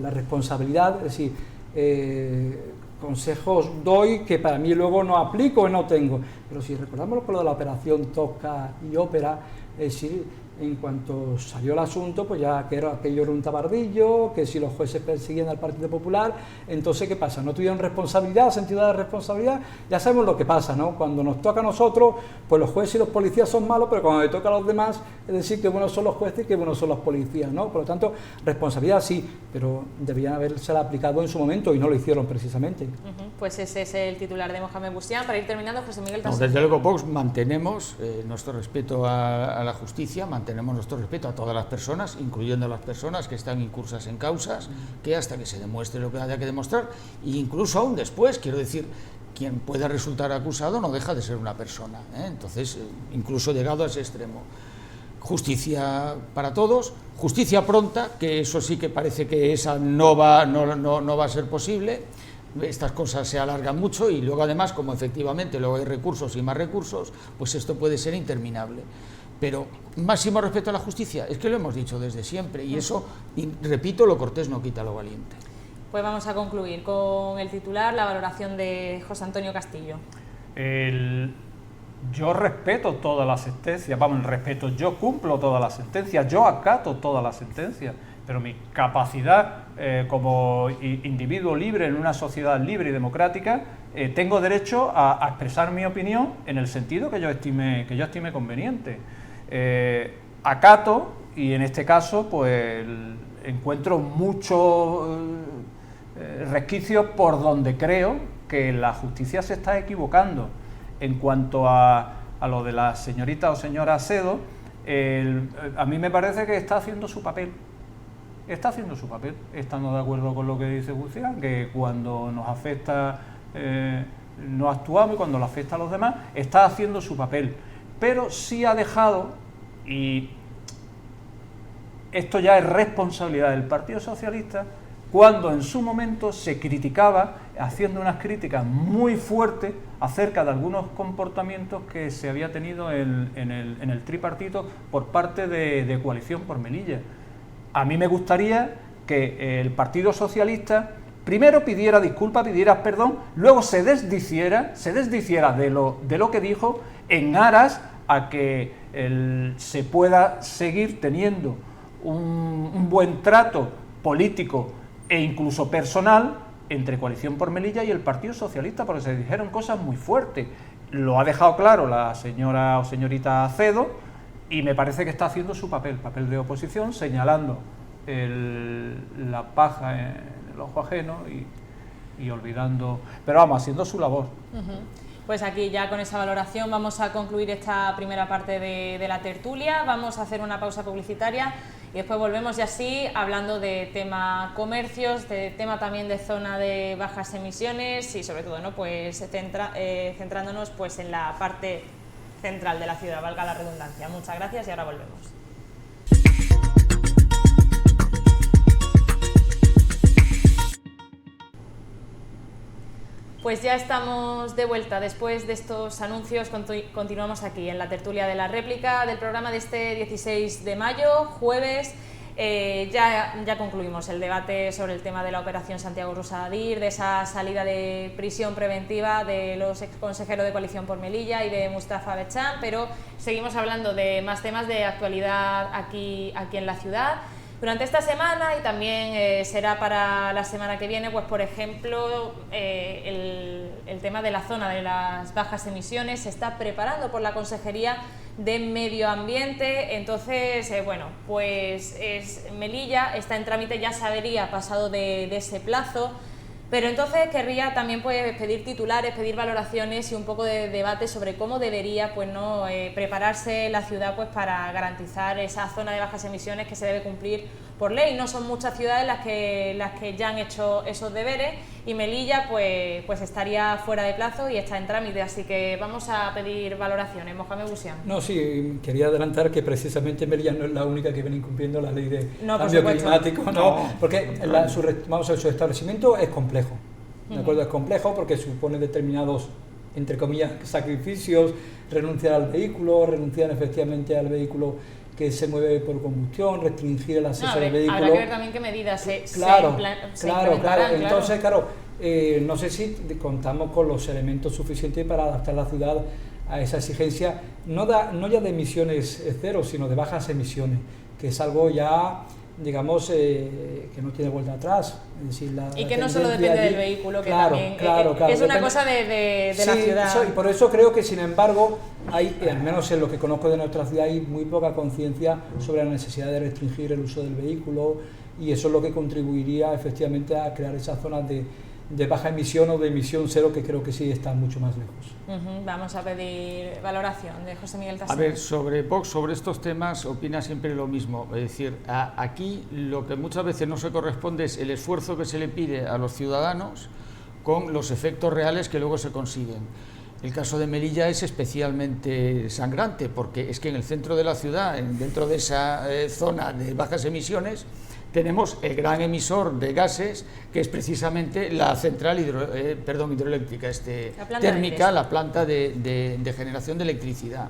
Speaker 2: la responsabilidad, es decir, consejos doy que para mí luego no aplico y no tengo, pero si recordamos con lo de la operación Tosca y Ópera, es decir, en cuanto salió el asunto, pues ya que aquello era un tabardillo, que si los jueces perseguían al Partido Popular, entonces ¿qué pasa? ¿No tuvieron responsabilidad, sentido de responsabilidad? Ya sabemos lo que pasa, ¿no? Cuando nos toca a nosotros, pues los jueces y los policías son malos, pero cuando le toca a los demás, es decir, que buenos son los jueces y que buenos son los policías, ¿no? Por lo tanto, responsabilidad sí, pero debían habérsela aplicado en su momento y no lo hicieron precisamente.
Speaker 1: Pues ese es el titular de Mohamed Boustián. Para ir terminando, José Miguel Tassi.
Speaker 3: Desde luego, Vox mantenemos nuestro respeto a la justicia, mantenemos nuestro respeto a todas las personas, incluyendo a las personas que están incursas en causas, que hasta que se demuestre lo que haya que demostrar, e incluso aún después, quiero decir, quien pueda resultar acusado no deja de ser una persona, ¿eh? Entonces, incluso llegado a ese extremo. Justicia para todos, justicia pronta, que eso sí que parece que esa no va a ser posible. Estas cosas se alargan mucho y luego además, como efectivamente luego hay recursos y más recursos, pues esto puede ser interminable. Pero máximo respeto a la justicia, es que lo hemos dicho desde siempre y eso, y repito, lo cortés no quita lo valiente.
Speaker 1: Pues vamos a concluir con el titular, la valoración de José Antonio Castillo.
Speaker 5: Yo respeto todas las sentencias, yo cumplo todas las sentencias, yo acato todas las sentencias, pero mi capacidad como individuo libre en una sociedad libre y democrática, tengo derecho a expresar mi opinión en el sentido que yo estime conveniente. Acato, y en este caso pues encuentro muchos resquicios por donde creo que la justicia se está equivocando. En cuanto a lo de la señorita o señora Acedo, a mí me parece que está haciendo su papel. Estando de acuerdo con lo que dice Boustián, que cuando nos afecta no actuamos y cuando le afecta a los demás, está haciendo su papel. Pero sí ha dejado, y esto ya es responsabilidad del Partido Socialista, cuando en su momento se criticaba, haciendo unas críticas muy fuertes acerca de algunos comportamientos que se había tenido en el tripartito por parte de Coalición por Melilla. A mí me gustaría que el Partido Socialista primero pidiera disculpas, pidiera perdón, luego se desdiciera de lo que dijo en aras a que se pueda seguir teniendo un buen trato político e incluso personal entre Coalición por Melilla y el Partido Socialista, porque se dijeron cosas muy fuertes. Lo ha dejado claro la señora o señorita Acedo y me parece que está haciendo su papel de oposición, señalando la paja en el ojo ajeno y olvidando, pero vamos, haciendo su labor.
Speaker 1: Pues aquí ya con esa valoración vamos a concluir esta primera parte de la tertulia, vamos a hacer una pausa publicitaria y después volvemos ya así hablando de tema comercios, de tema también de zona de bajas emisiones y sobre todo, ¿no?, pues centrándonos pues en la parte central de la ciudad, valga la redundancia. Muchas gracias y ahora volvemos. Pues ya estamos de vuelta después de estos anuncios, continuamos aquí en la tertulia de la réplica del programa de este 16 de mayo, jueves. Ya concluimos el debate sobre el tema de la operación Santiago Rosadir, de esa salida de prisión preventiva de los exconsejeros de Coalición por Melilla y de Mustafa Bechán, pero seguimos hablando de más temas de actualidad aquí en la ciudad. Durante esta semana y también será para la semana que viene, pues por ejemplo, el tema de la zona de las bajas emisiones se está preparando por la Consejería de Medio Ambiente. Entonces, bueno, pues Melilla está en trámite, ya se habría pasado de ese plazo, Pero entonces querría también pues pedir titulares, pedir valoraciones y un poco de debate sobre cómo debería pues no prepararse la ciudad pues para garantizar esa zona de bajas emisiones que se debe cumplir por ley. No son muchas ciudades las que ya han hecho esos deberes, y Melilla pues estaría fuera de plazo y está en trámite, así que vamos a pedir valoraciones. Mohamed Busián.
Speaker 2: No, sí, quería adelantar que precisamente Melilla no es la única que viene incumpliendo la ley de
Speaker 1: No, por
Speaker 2: cambio
Speaker 1: supuesto.
Speaker 2: climático, no, porque su establecimiento es complejo, ¿de acuerdo? Es complejo porque supone determinados, entre comillas, sacrificios, renunciar al vehículo, renunciar efectivamente al vehículo que se mueve por combustión, restringir el acceso al vehículo.
Speaker 1: Habrá que ver también qué medidas se
Speaker 2: Claro.
Speaker 1: implementarán.
Speaker 2: Entonces, claro, no sé si contamos con los elementos suficientes para adaptar la ciudad a esa exigencia, no ya de emisiones cero, sino de bajas emisiones, que es algo ya, digamos, que no tiene vuelta atrás. Es decir,
Speaker 1: y que no solo depende del vehículo, que
Speaker 2: claro,
Speaker 1: también
Speaker 2: claro,
Speaker 1: es una
Speaker 2: depende,
Speaker 1: cosa de
Speaker 2: sí,
Speaker 1: la ciudad.
Speaker 2: Y por eso creo que, sin embargo, hay, al menos en lo que conozco de nuestra ciudad, hay muy poca conciencia sobre la necesidad de restringir el uso del vehículo, y eso es lo que contribuiría efectivamente a crear esas zonas de baja emisión o de emisión cero, que creo que sí están mucho más lejos.
Speaker 1: Vamos a pedir valoración de José Miguel Tassin.
Speaker 3: A ver, sobre Vox, sobre estos temas, opina siempre lo mismo. Es decir, aquí lo que muchas veces no se corresponde es el esfuerzo que se le pide a los ciudadanos con los efectos reales que luego se consiguen. El caso de Melilla es especialmente sangrante, porque es que en el centro de la ciudad, dentro de esa zona de bajas emisiones, tenemos el gran emisor de gases, que es precisamente la central hidroeléctrica térmica, la planta de generación de electricidad.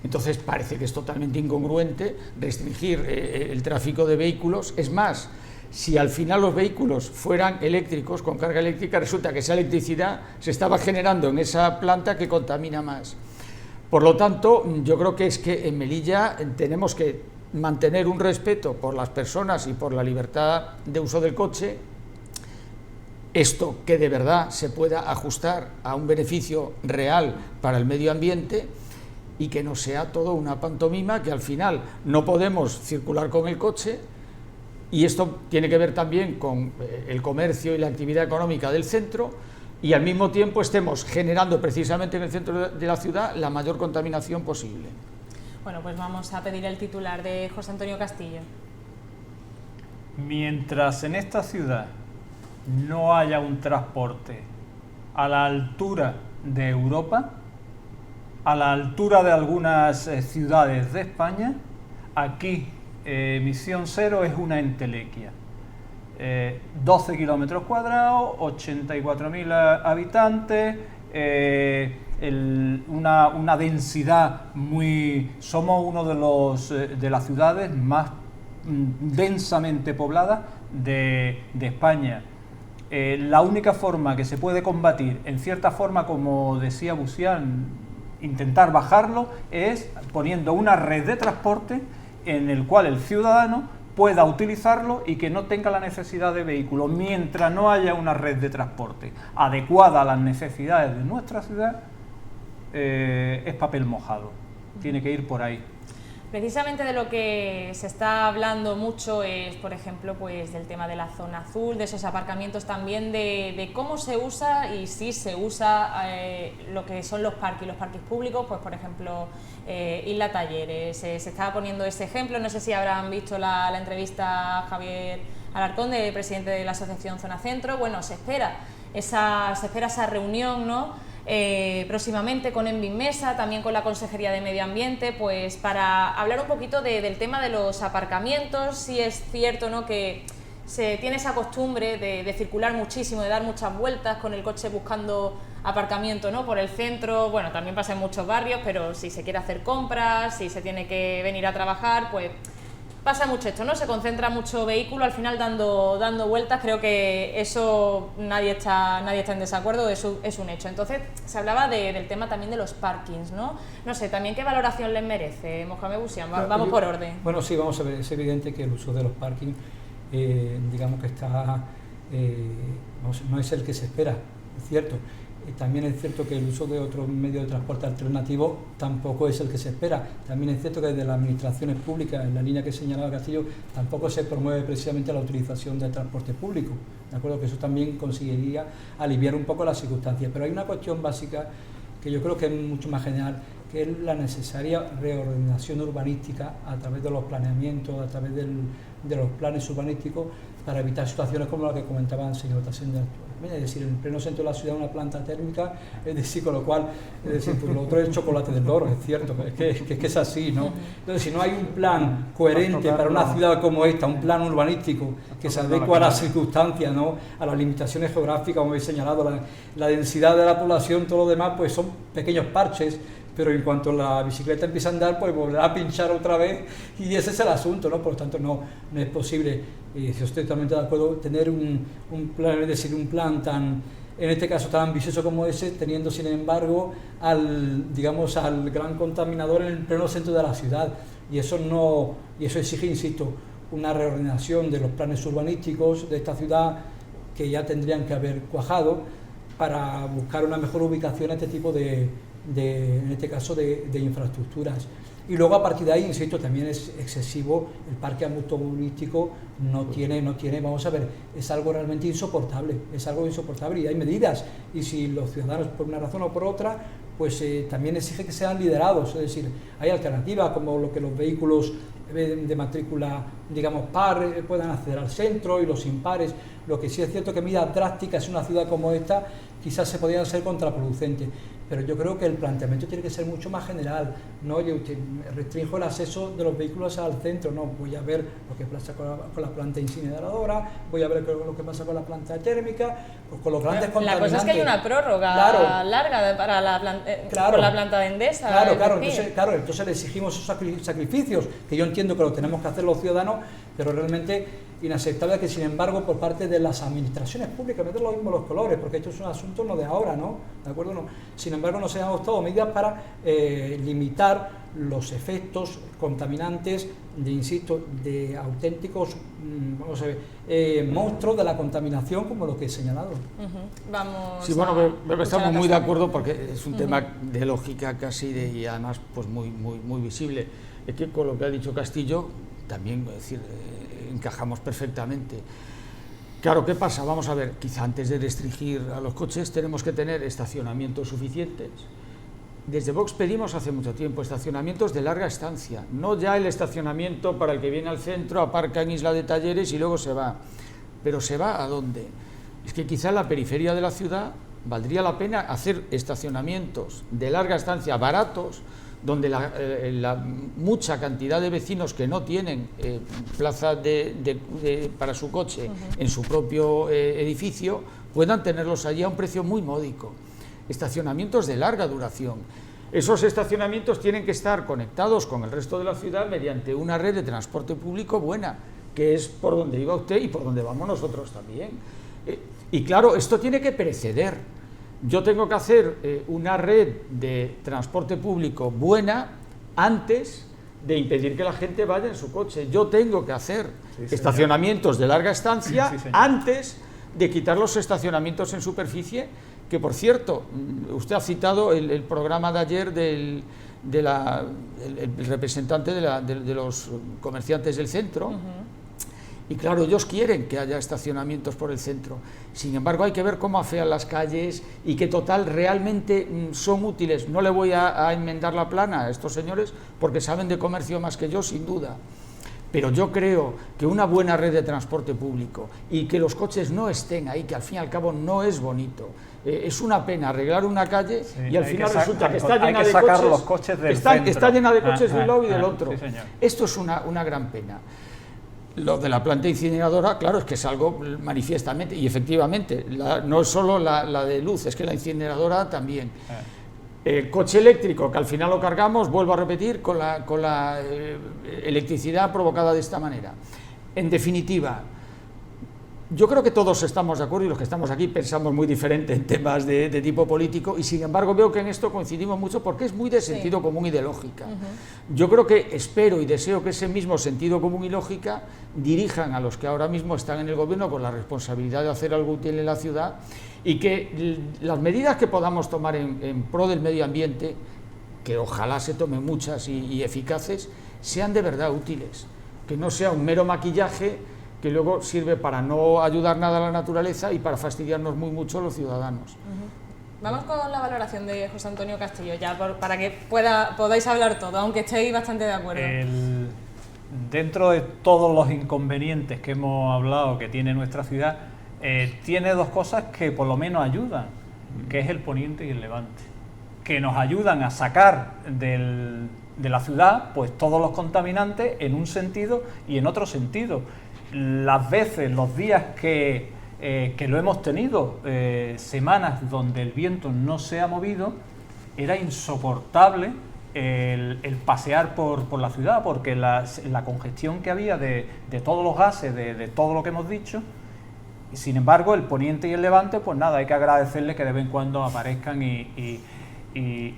Speaker 3: Entonces parece que es totalmente incongruente restringir el tráfico de vehículos. Es más, si al final los vehículos fueran eléctricos, con carga eléctrica, resulta que esa electricidad se estaba generando en esa planta que contamina más. Por lo tanto, yo creo que es que en Melilla tenemos que mantener un respeto por las personas y por la libertad de uso del coche, esto que de verdad se pueda ajustar a un beneficio real para el medio ambiente, y que no sea todo una pantomima, que al final no podemos circular con el coche, y esto tiene que ver también con el comercio y la actividad económica del centro, y al mismo tiempo estemos generando precisamente en el centro de la ciudad la mayor contaminación posible.
Speaker 1: Bueno, pues vamos a pedir el titular de José Antonio Castillo.
Speaker 5: Mientras en esta ciudad no haya un transporte a la altura de Europa, a la altura de algunas ciudades de España, aquí emisión cero es una entelequia. 12 kilómetros cuadrados, 84.000 habitantes, una densidad muy... Somos uno de las ciudades más densamente pobladas de España. La única forma que se puede combatir, en cierta forma, como decía Busián, intentar bajarlo, es poniendo una red de transporte en el cual el ciudadano pueda utilizarlo y que no tenga la necesidad de vehículos. Mientras no haya una red de transporte adecuada a las necesidades de nuestra ciudad, es papel mojado. Tiene que ir por ahí.
Speaker 1: Precisamente de lo que se está hablando mucho es, por ejemplo, pues del tema de la zona azul, de esos aparcamientos también, de cómo se usa y si se usa lo que son los parques públicos, pues por ejemplo, Isla Talleres. Se estaba poniendo ese ejemplo, no sé si habrán visto la entrevista a Javier Alarcón, presidente de la Asociación Zona Centro. Bueno, se espera esa reunión, ¿no? Próximamente con Envimesa, también con la Consejería de Medio Ambiente, pues para hablar un poquito del tema de los aparcamientos. Si es cierto, ¿no?, que se tiene esa costumbre de circular muchísimo, de dar muchas vueltas con el coche buscando aparcamiento, ¿no?, por el centro. Bueno, también pasa en muchos barrios, pero si se quiere hacer compras, si se tiene que venir a trabajar, pues pasa mucho esto, ¿no? Se concentra mucho vehículo al final dando vueltas. Creo que eso nadie está en desacuerdo, eso es un hecho. Entonces se hablaba del tema también de los parkings, ¿no? No sé, también qué valoración les merece, Mohamed Busián. Vamos por orden.
Speaker 2: Bueno, sí, vamos a ver, es evidente que el uso de los parkings, digamos que está, no es el que se espera, es cierto. También es cierto que el uso de otros medios de transporte alternativos tampoco es el que se espera. También es cierto que desde las administraciones públicas, en la línea que señalaba Castillo, tampoco se promueve precisamente la utilización del transporte público. De acuerdo, que eso también conseguiría aliviar un poco las circunstancias. Pero hay una cuestión básica que yo creo que es mucho más general, que es la necesaria reordenación urbanística a través de los planeamientos, a través de los planes urbanísticos, para evitar situaciones como la que comentaba el señor Tasenda. Es decir, en el pleno centro de la ciudad una planta térmica, es decir, con lo cual, es decir, pues lo otro es el chocolate del loro, es cierto, es que es así, ¿no? Entonces, si no hay un plan coherente para una ciudad como esta, un plan urbanístico que se adecua a las circunstancias, ¿no?, a las limitaciones geográficas, como he señalado, la densidad de la población, todo lo demás, pues son pequeños parches, pero en cuanto la bicicleta empieza a andar, pues volverá a pinchar otra vez, y ese es el asunto, ¿no? Por lo tanto, no es posible, si estoy totalmente de acuerdo, tener un plan, es decir, un plan tan, en este caso tan ambicioso como ese, teniendo sin embargo al gran contaminador en el pleno centro de la ciudad, y eso exige, insisto, una reordenación de los planes urbanísticos de esta ciudad que ya tendrían que haber cuajado para buscar una mejor ubicación a este tipo en este caso de infraestructuras. Y luego a partir de ahí, insisto, también es excesivo el parque automovilístico, no tiene, vamos a ver, es algo realmente insoportable, y hay medidas, y si los ciudadanos por una razón o por otra, pues también exige que sean liderados, es decir, hay alternativas como lo que los vehículos de matrícula, digamos, par puedan acceder al centro y los impares. Lo que sí es cierto que medidas drásticas en una ciudad como esta quizás se podrían ser contraproducentes, pero yo creo que el planteamiento tiene que ser mucho más general. No, yo restringo el acceso de los vehículos al centro, no, voy a ver lo que pasa con la planta incineradora, voy a ver lo que pasa con la planta térmica, pues con los grandes contaminantes.
Speaker 1: La cosa es que hay una prórroga larga para por la planta de Endesa.
Speaker 2: Claro, entonces le exigimos esos sacrificios, que yo entiendo que lo tenemos que hacer los ciudadanos, pero realmente inaceptable que, sin embargo, por parte de las administraciones públicas, meter lo mismo los colores, porque esto es un asunto no de ahora, ¿no? ¿De acuerdo? No. Sin embargo, no se han adoptado medidas para limitar los efectos contaminantes de auténticos monstruos de la contaminación, como lo que he señalado.
Speaker 1: Vamos.
Speaker 3: Sí, bueno, estamos muy de acuerdo, porque es un tema de lógica casi y además pues muy visible. Es que con lo que ha dicho Castillo también, es decir, encajamos perfectamente. Claro, ¿qué pasa? Vamos a ver, quizá antes de restringir a los coches tenemos que tener estacionamientos suficientes. Desde Vox pedimos hace mucho tiempo estacionamientos de larga estancia, no ya el estacionamiento para el que viene al centro, aparca en Isla de Talleres y luego se va. Pero ¿se va a dónde? Es que quizá en la periferia de la ciudad valdría la pena hacer estacionamientos de larga estancia baratos, donde la mucha cantidad de vecinos que no tienen plaza para su coche en su propio edificio puedan tenerlos allí a un precio muy módico. Estacionamientos de larga duración. Esos estacionamientos tienen que estar conectados con el resto de la ciudad mediante una red de transporte público buena, que es por donde iba usted y por donde vamos nosotros también. Y claro, esto tiene que preceder. Yo tengo que hacer una red de transporte público buena antes de impedir que la gente vaya en su coche. Yo tengo que hacer estacionamientos de larga estancia antes de quitar los estacionamientos en superficie, que por cierto, usted ha citado el programa de ayer el representante de los comerciantes del centro. Y claro, ellos quieren que haya estacionamientos por el centro. Sin embargo, hay que ver cómo afean las calles y que total realmente son útiles. No le voy a enmendar la plana a estos señores porque saben de comercio más que yo, sin duda. Pero yo creo que una buena red de transporte público y que los coches no estén ahí, que al fin y al cabo no es bonito. Es una pena arreglar una calle y al final resulta que está llena de coches, está llena de coches de un lado y del otro. Esto es una gran pena. Lo de la planta incineradora, claro, es que es algo manifiestamente, y efectivamente, no es solo la de luz, es que la incineradora también. El coche eléctrico, que al final lo cargamos, vuelvo a repetir, con la electricidad provocada de esta manera. En definitiva, Yo creo que todos estamos de acuerdo y los que estamos aquí pensamos muy diferente en temas de tipo político, y sin embargo veo que en esto coincidimos mucho porque es muy de sentido común y de lógica. Yo creo que espero y deseo que ese mismo sentido común y lógica dirijan a los que ahora mismo están en el gobierno con la responsabilidad de hacer algo útil en la ciudad, y que las medidas que podamos tomar en pro del medio ambiente, que ojalá se tomen muchas y eficaces, sean de verdad útiles, que no sea un mero maquillaje que luego sirve para no ayudar nada a la naturaleza y para fastidiarnos mucho a los ciudadanos.
Speaker 1: Vamos con la valoración de José Antonio Castillo, ya para que podáis hablar todo, aunque estéis bastante de acuerdo.
Speaker 5: Dentro de todos los inconvenientes que hemos hablado que tiene nuestra ciudad, tiene dos cosas que por lo menos ayudan, que es el poniente y el levante, que nos ayudan a sacar de la ciudad pues todos los contaminantes en un sentido y en otro sentido. Las veces, los días que lo hemos tenido, semanas donde el viento no se ha movido, era insoportable el pasear por la ciudad, porque la congestión que había de todos los gases, de todo lo que hemos dicho. Sin embargo, el poniente y el levante, pues nada, hay que agradecerles que de vez en cuando aparezcan y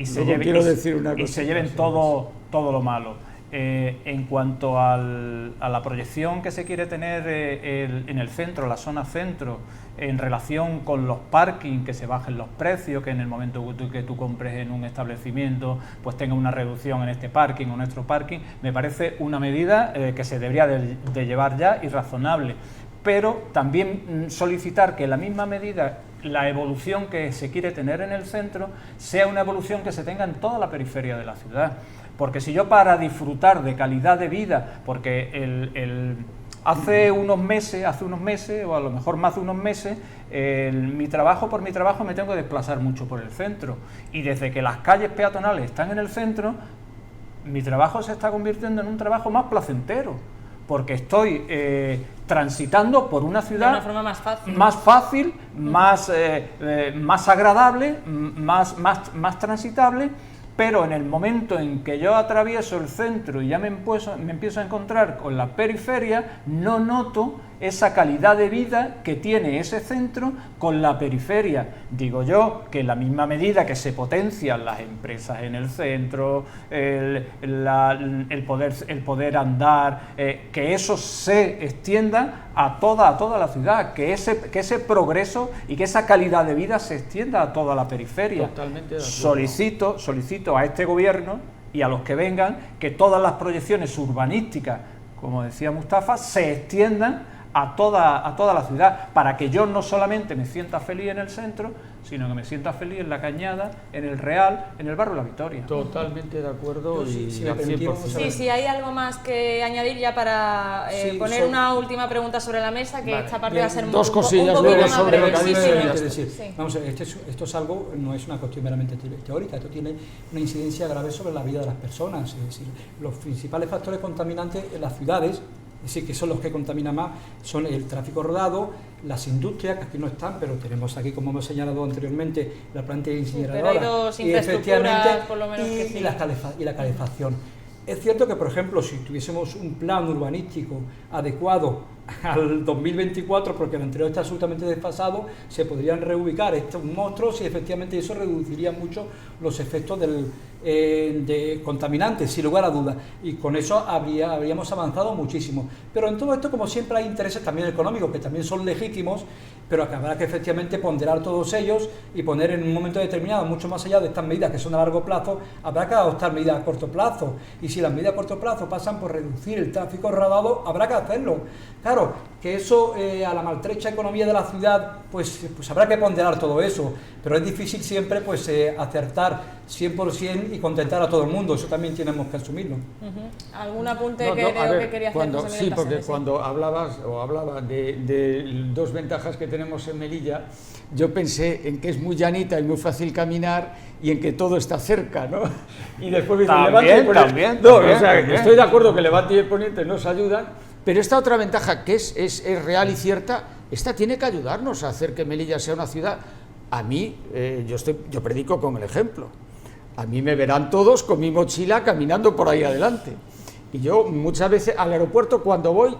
Speaker 5: se lleven todo lo malo. En cuanto a la proyección que se quiere tener en el centro, la zona centro, en relación con los parking, que se bajen los precios, que en el momento que tú compres en un establecimiento, pues tenga una reducción en este parking o nuestro parking, me parece una medida que se debería de llevar ya y razonable. Pero también solicitar que la misma medida, la evolución que se quiere tener en el centro, sea una evolución que se tenga en toda la periferia de la ciudad. Porque si yo, para disfrutar de calidad de vida, porque hace unos meses, o a lo mejor más de unos meses, por mi trabajo me tengo que desplazar mucho por el centro, y desde que las calles peatonales están en el centro, mi trabajo se está convirtiendo en un trabajo más placentero, porque estoy transitando por una ciudad
Speaker 1: de una forma más fácil,
Speaker 5: más agradable, más transitable. Pero en el momento en que yo atravieso el centro y ya me empiezo a encontrar con la periferia, no noto esa calidad de vida que tiene ese centro con la periferia. Digo yo que en la misma medida que se potencian las empresas en el centro, el poder andar, que eso se extienda a toda la ciudad, que ese progreso y que esa calidad de vida se extienda a toda la periferia.
Speaker 3: Totalmente de acuerdo.
Speaker 5: Solicito a este gobierno y a los que vengan que todas las proyecciones urbanísticas, como decía Mustafa, se extiendan a toda la ciudad, para que yo no solamente me sienta feliz en el centro, sino que me sienta feliz en la Cañada, en el Real, en el barrio La Victoria.
Speaker 3: Totalmente de acuerdo.
Speaker 2: Si al 100%.
Speaker 1: Sí, hay algo más que añadir ya para poner una última pregunta sobre la mesa, que esta parte va a ser
Speaker 3: dos
Speaker 1: un
Speaker 3: cosillas
Speaker 1: poquito
Speaker 3: luego
Speaker 1: más
Speaker 3: sobre
Speaker 1: breve.
Speaker 3: lo que dice.
Speaker 2: Es decir, vamos a ver, esto es algo, no es una cuestión meramente teórica, esto tiene una incidencia grave sobre la vida de las personas. Es decir, los principales factores contaminantes en las ciudades, es decir, que son los que contaminan más, son el tráfico rodado, las industrias, que aquí no están, pero tenemos aquí, como hemos señalado anteriormente, la planta incineradora,
Speaker 1: pero hay dos infraestructuras, por lo menos, que sí.
Speaker 2: y la calefacción. Es cierto que, por ejemplo, si tuviésemos un plan urbanístico adecuado al 2024, porque el anterior está absolutamente desfasado, se podrían reubicar estos monstruos y efectivamente eso reduciría mucho los efectos de contaminantes, sin lugar a dudas, y con eso habríamos avanzado muchísimo. Pero en todo esto, como siempre, hay intereses también económicos, que también son legítimos, pero que habrá que efectivamente ponderar todos ellos y poner en un momento determinado, mucho más allá de estas medidas que son a largo plazo, habrá que adoptar medidas a corto plazo, y si las medidas a corto plazo pasan por reducir el tráfico rodado, habrá que hacerlo. Claro, que eso a la maltrecha economía de la ciudad, pues habrá que ponderar todo eso, pero es difícil siempre pues acertar 100% y contentar a todo el mundo, eso también tenemos que asumirlo.
Speaker 1: ¿Algún apunte que quería hacer?
Speaker 3: Sí, porque cuando hablaba de dos ventajas que tenemos en Melilla, yo pensé en que es muy llanita y muy fácil caminar y en que todo está cerca, ¿no? Y después dice Levante y Poniente. Estoy de acuerdo que Levante y el Poniente nos ayudan, pero esta otra ventaja que es real y cierta, esta tiene que ayudarnos a hacer que Melilla sea una ciudad. A mí, yo predico con el ejemplo. A mí me verán todos con mi mochila caminando por ahí adelante. Y yo muchas veces al aeropuerto cuando voy,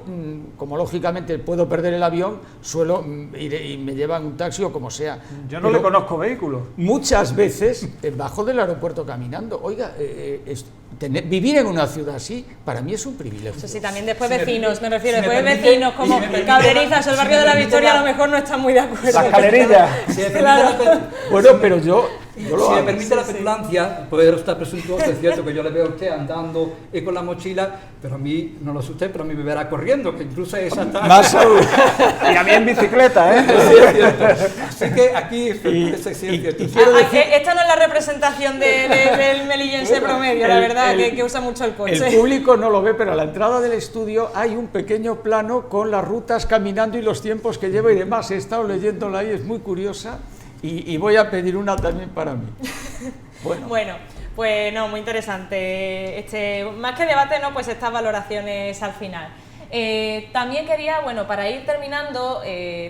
Speaker 3: como lógicamente puedo perder el avión, suelo ir y me llevan un taxi o como sea.
Speaker 5: Yo no le conozco vehículos.
Speaker 3: Muchas veces bajo del aeropuerto caminando. Oiga, vivir en una ciudad así, para mí es un privilegio.
Speaker 1: Eso sí, también después vecinos, me refiero,
Speaker 2: si me
Speaker 1: después
Speaker 2: permite,
Speaker 1: vecinos como
Speaker 2: si me permite
Speaker 1: Cabrerizas o el barrio de la
Speaker 2: permite
Speaker 1: Victoria
Speaker 2: la-
Speaker 1: a lo mejor no están muy de acuerdo.
Speaker 5: Las calerillas.
Speaker 2: Si me permite
Speaker 1: Claro.
Speaker 3: Bueno, pero yo lo
Speaker 2: si me
Speaker 3: hago.
Speaker 2: permite la petulancia, puede resultar presuntuoso, es cierto que yo le veo a usted andando con la mochila, pero a mí, no lo sé usted, pero a mí me verá corriendo, que incluso es hasta...
Speaker 3: Más aún.
Speaker 5: Y a mí en bicicleta, ¿eh?
Speaker 2: Sí, es cierto. Así que aquí sí es cierto.
Speaker 1: Esta no es la representación del melillense promedio, la verdad, que usa mucho el coche.
Speaker 3: El público no lo ve, pero a la entrada del estudio hay un pequeño plano con las rutas caminando y los tiempos que lleva y demás. He estado leyéndola ahí, es muy curiosa y voy a pedir una también para mí.
Speaker 1: Bueno, pues no, muy interesante. Más que debate, no, pues estas valoraciones al final. También quería, bueno, para ir terminando,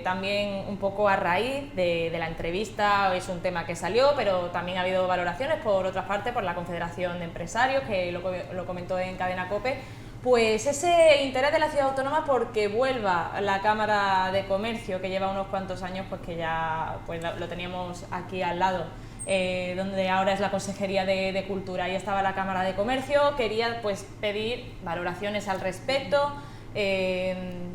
Speaker 1: también un poco a raíz de la entrevista, es un tema que salió, pero también ha habido valoraciones por otra parte, por la Confederación de Empresarios, que lo comentó en Cadena COPE, pues ese interés de la ciudad autónoma porque vuelva la Cámara de Comercio, que lleva unos cuantos años, pues que ya pues lo teníamos aquí al lado. Donde ahora es la Consejería de Cultura y estaba la Cámara de Comercio, quería pues pedir valoraciones al respecto.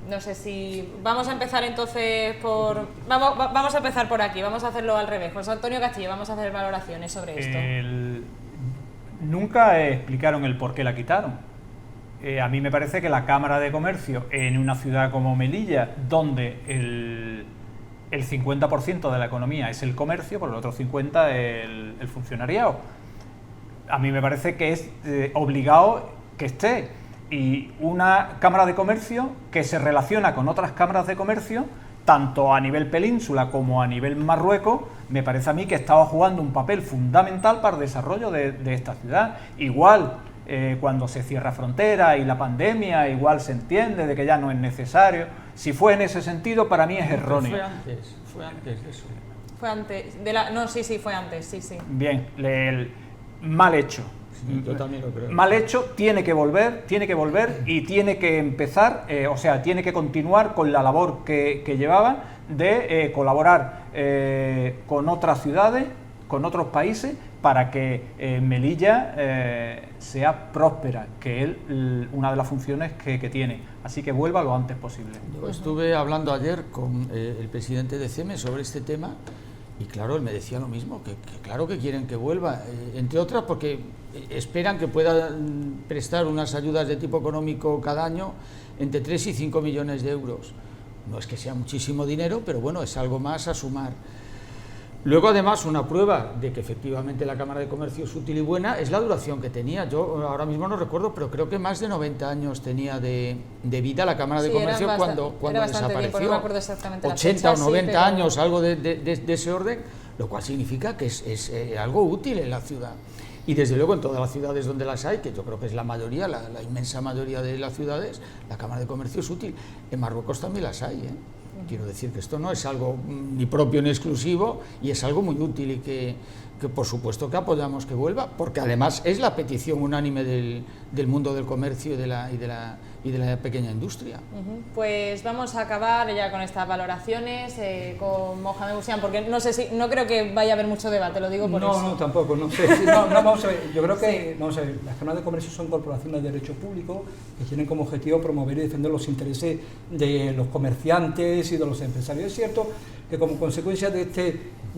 Speaker 1: No sé si vamos a empezar entonces por vamos a empezar por aquí, vamos a hacerlo al revés. José Antonio Castillo, vamos a hacer valoraciones sobre esto.
Speaker 5: Nunca explicaron el por qué la quitaron. A mí me parece que la Cámara de Comercio en una ciudad como Melilla, donde el 50% de la economía es el comercio, por el otro 50% el funcionariado. A mí me parece que es obligado que esté. Y una Cámara de Comercio que se relaciona con otras cámaras de comercio, tanto a nivel península como a nivel Marruecos, me parece a mí que estaba jugando un papel fundamental para el desarrollo de esta ciudad. Igual, cuando se cierra frontera y la pandemia, igual se entiende de que ya no es necesario. Si fue en ese sentido, para mí es erróneo.
Speaker 3: Fue antes de eso.
Speaker 1: Fue antes, sí, fue antes, sí.
Speaker 5: Bien, mal hecho.
Speaker 3: Sí, yo también lo creo.
Speaker 5: Mal hecho, tiene que volver y tiene que empezar, o sea, tiene que continuar con la labor que llevaba de colaborar con otras ciudades, con otros países, para que Melilla sea próspera, que es una de las funciones que tiene. Así que vuelva lo antes posible.
Speaker 3: Yo estuve hablando ayer con el presidente de CEME sobre este tema y claro, él me decía lo mismo, que claro que quieren que vuelva, entre otras porque esperan que pueda prestar unas ayudas de tipo económico cada año entre 3 y 5 millones de euros. No es que sea muchísimo dinero, pero bueno, es algo más a sumar. Luego, además, una prueba de que efectivamente la Cámara de Comercio es útil y buena es la duración que tenía. Yo ahora mismo no recuerdo, pero creo que más de 90 años tenía de vida la Cámara de Comercio cuando desapareció.
Speaker 1: Tiempo, no me acuerdo exactamente
Speaker 3: 80
Speaker 1: la
Speaker 3: o
Speaker 1: fecha,
Speaker 3: 90
Speaker 1: sí, pero...
Speaker 3: años, algo de ese orden, lo cual significa que es algo útil en la ciudad. Y desde luego en todas las ciudades donde las hay, que yo creo que es la mayoría, la inmensa mayoría de las ciudades, la Cámara de Comercio es útil. En Marruecos también las hay, ¿eh? Quiero decir que esto no es algo ni propio ni exclusivo y es algo muy útil y que por supuesto que apoyamos que vuelva, porque además es la petición unánime del mundo del comercio y de la pequeña industria.
Speaker 1: Pues vamos a acabar ya con estas valoraciones con Mohamed Bouchian, porque no creo que vaya a haber mucho debate, lo digo por eso.
Speaker 2: No, tampoco, no sé. No, vamos a ver, yo creo que, vamos a ver, las cámaras de comercio son corporaciones de derecho público que tienen como objetivo promover y defender los intereses de los comerciantes y de los empresarios. Es cierto que como consecuencia de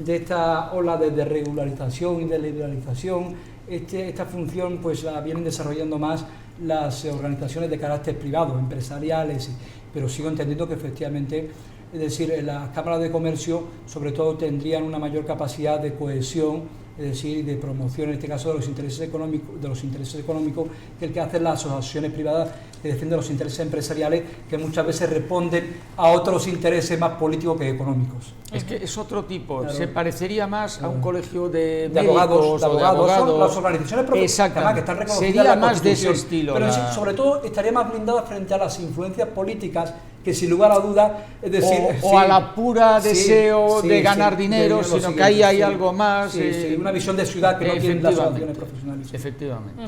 Speaker 2: esta ola de desregularización y de liberalización, esta función pues la vienen desarrollando más las organizaciones de carácter privado, empresariales, pero sigo entendiendo que efectivamente, es decir, las cámaras de comercio sobre todo tendrían una mayor capacidad de cohesión, es decir, de promoción, en este caso de los intereses económicos, que el que hacen las asociaciones privadas que defienden los intereses empresariales, que muchas veces responden a otros intereses más políticos que económicos.
Speaker 3: Es que es otro tipo, claro. Se parecería más a un colegio de
Speaker 2: abogados. Son las organizaciones
Speaker 3: profesionales
Speaker 2: que están reconocidas.
Speaker 3: Sería más de ese estilo.
Speaker 2: Pero sobre todo estaría más blindada frente a las influencias políticas que sin lugar a dudas, es decir...
Speaker 3: O a la pura deseo de ganar dinero, sino que ahí hay algo más...
Speaker 2: una visión de ciudad que no tienen las asociaciones profesionales.
Speaker 3: Efectivamente.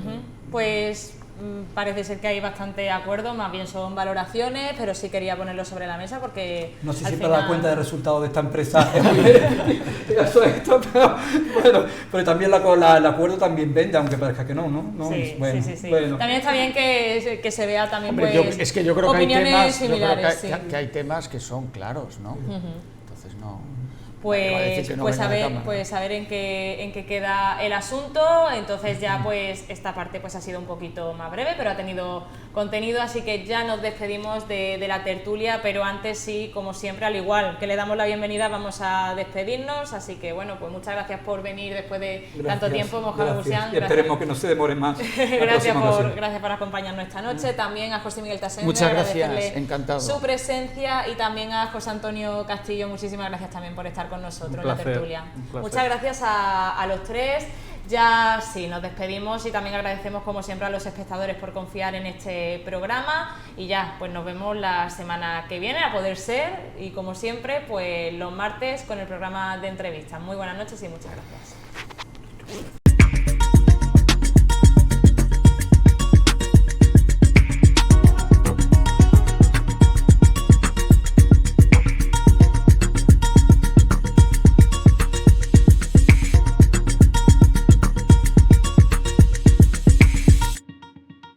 Speaker 1: Pues parece ser que hay bastante acuerdo, más bien son valoraciones, pero sí quería ponerlo sobre la mesa porque...
Speaker 2: No sé
Speaker 1: al
Speaker 2: si
Speaker 1: final...
Speaker 2: para dar cuenta de resultados de esta empresa es muy eso, esto, pero bueno, pero también el acuerdo también vende, aunque parezca que no, ¿no?
Speaker 1: Sí,
Speaker 2: Bueno,
Speaker 1: sí.
Speaker 2: bueno.
Speaker 1: También está bien que se vea también,
Speaker 3: Hombre,
Speaker 1: pues,
Speaker 3: es que yo creo que hay
Speaker 1: opiniones
Speaker 3: temas, yo creo
Speaker 1: similares.
Speaker 3: que hay temas que son claros, ¿no? Entonces no...
Speaker 1: Pues a ver en qué queda el asunto. Entonces ya pues esta parte pues ha sido un poquito más breve, pero ha tenido contenido, así que ya nos despedimos de la tertulia, pero antes sí, como siempre, al igual que le damos la bienvenida, vamos a despedirnos, así que bueno, pues muchas gracias por venir después de tanto tiempo, Mohamed Busian.
Speaker 2: Esperemos que no se demore más.
Speaker 1: Gracias por acompañarnos esta noche. También a José Miguel Tasende,
Speaker 3: muchas gracias,
Speaker 1: agradecerle
Speaker 3: encantado
Speaker 1: su presencia, y también a José Antonio Castillo, muchísimas gracias también por estar con nosotros en la tertulia. Muchas gracias a los tres. Ya sí, nos despedimos y también agradecemos como siempre a los espectadores por confiar en este programa, y ya, pues nos vemos la semana que viene a poder ser, y como siempre, pues los martes con el programa de entrevistas. Muy buenas noches y muchas gracias.